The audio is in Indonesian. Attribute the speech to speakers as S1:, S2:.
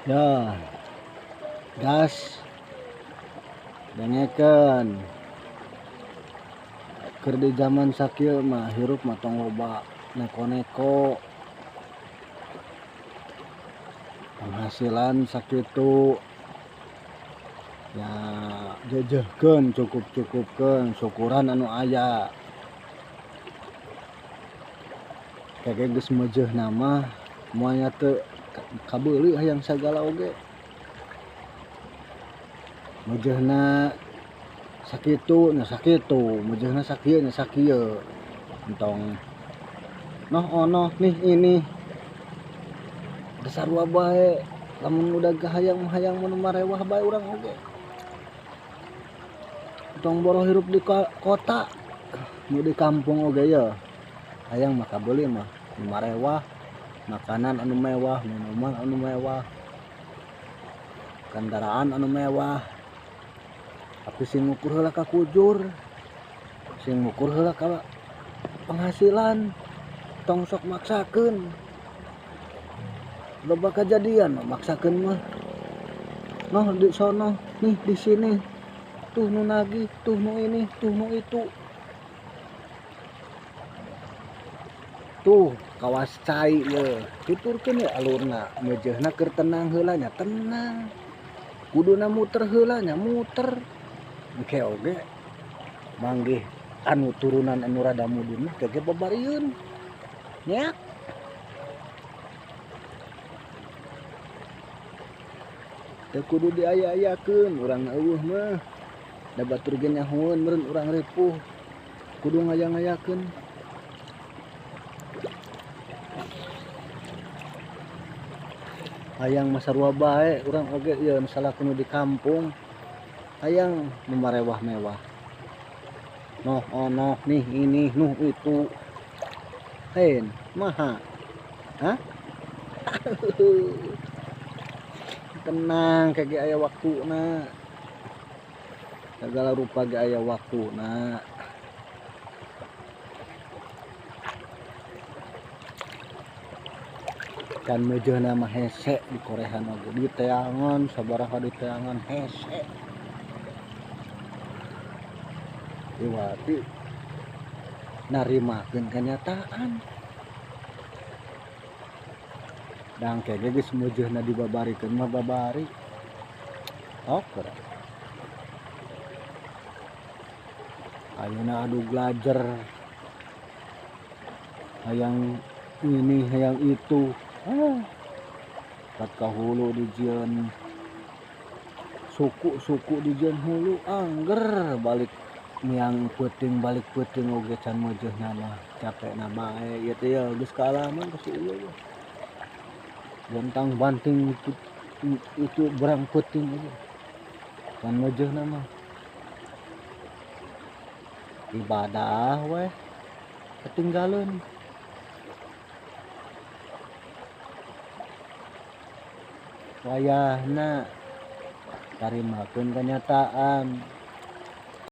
S1: Ya, gas dengekeun keur di zaman sakieu mah hirup mah tong loba neko-neko penghasilan sakitu ya jejehkeun cukup-cukupkeun syukuran anu aya kege geus meujeuhna mah moalnya teu kabeuli hayang sagala oge meujeuhna sakitu nya sakitu meujeuhna sakieu nya sakieu entong noh ono nih ini dasarua bae lamun udah hayang mun marewah bae urang oge entong boro hirup di kota nu di kampung oge ya hayang mah kabeuli mah nu marewah makanan anu mewah minuman anu mewah kendaraan anu mewah tapi sing ngukur heula ka kujur sing ngukur heula ka penghasilan tong sok maksakeun loba kejadian maksakeun mah noh di sono nih di sini tuh nu nagih tuh nu ini tuh nu itu tuh kawas cai ye tuturkeun we alurna meujeuhna keur tenang heula nya tenang kuduna muter heula nya muter engke oge manggih anu turunan anu rada mudun mah kege babarieun nya teu kudu diaya-ayakeun urang eueuh mah da batur ge nyahoeun meureun urang ripuh kudu ngaya-ngayakeun hayang masarua bae urang oge ieu masalah kudu di kampung hayang nu marewah-mewah noh ono nih ini nuh itu hen maha hah tenang kage aya waktuna segala rupa ge aya waktuna kan meujeuhna mah hese di korehan oge di teangan sabaraha di teangan hese iwati narimakeun kenyataan dang kege geus meujeuhna dibabarikeun mah babari oker ayeuna adu glajer hayang ini hayang itu kat kahulu dijieun suku dijieun hulu angger balik miang peuting balik peuting oge can meujeuhna mah capekna bae ieu teh ya geus kaalaman ka si ieu mah gontang banting itu berang peuting oge can meujeuhna mah ibadah we ketinggalan wayahna tarimakeun kenyataan